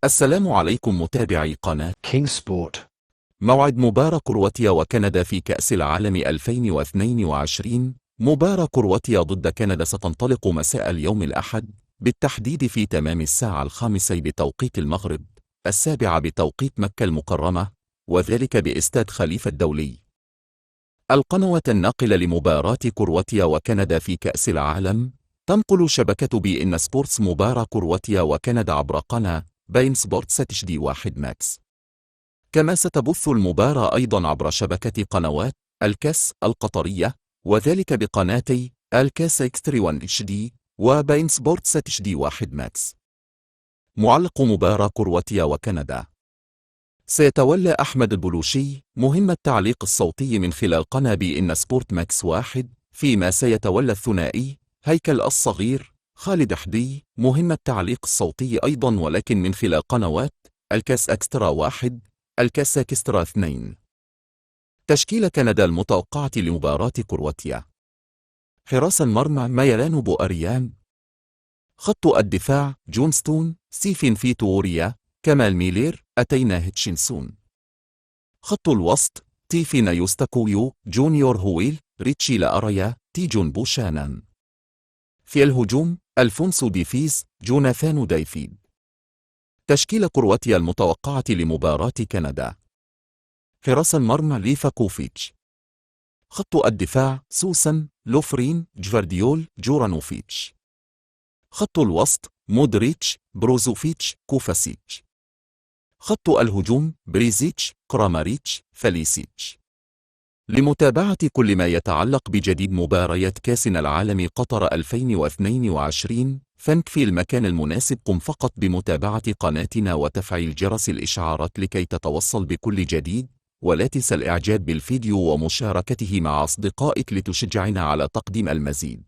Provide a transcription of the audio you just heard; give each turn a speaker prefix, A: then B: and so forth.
A: السلام عليكم متابعي قناة
B: King Sport.
A: موعد مباراة كرواتيا وكندا في كأس العالم 2022. مباراة كرواتيا ضد كندا ستنطلق مساء اليوم الأحد، بالتحديد في تمام الساعة 5 بتوقيت المغرب، 7 بتوقيت مكة المكرمة، وذلك باستاد خليفة الدولي. القنوات الناقلة لمباراة كرواتيا وكندا في كأس العالم تنقل شبكة بي إن سبورتس مباراة كرواتيا وكندا عبر قناة بين سبورتس HD 1 ماكس. كما ستبث المباراة أيضا عبر شبكة قنوات الكاس القطرية، وذلك بقناتي الكاس إكستري 1 HD وبين سبورتس HD 1 ماكس. معلق مباراة كرواتيا وكندا: سيتولى أحمد البلوشي مهمة التعليق الصوتي من خلال قناة بي إن سبورت ماكس 1، فيما سيتولى الثنائي هيكل الصغير خالد حدي مهمة التعليق الصوتي أيضا، ولكن من خلال قنوات الكاس إكسترا 1 الكاس إكسترا 2. تشكيلة كندا المتوقعة لمباراة كرواتيا: حراس المرمى ميلان بوأريان، خط الدفاع جونستون ستيفن فيتوريا كمال ميلير أتينا هيتشنسون، خط الوسط تيفينا يوستاكويو جونيور هويل ريتشي لأريا تيجون بوشانان، في الهجوم ألفونسو ديفيز جوناثان دايفيد. تشكيلة كرواتيا المتوقعة لمباراة كندا: حراس المرمى ليفا كوفيتش، خط الدفاع سوسن لوفرين جفارديول جورانوفيتش، خط الوسط مودريتش بروزوفيتش كوفاسيتش، خط الهجوم بريزيتش كراماريتش فاليسيتش. لمتابعة كل ما يتعلق بجديد مباريات كأس العالم قطر 2022 فانك في المكان المناسب. قم فقط بمتابعة قناتنا وتفعيل جرس الإشعارات لكي تتوصل بكل جديد، ولا تنسى الإعجاب بالفيديو ومشاركته مع أصدقائك لتشجعنا على تقديم المزيد.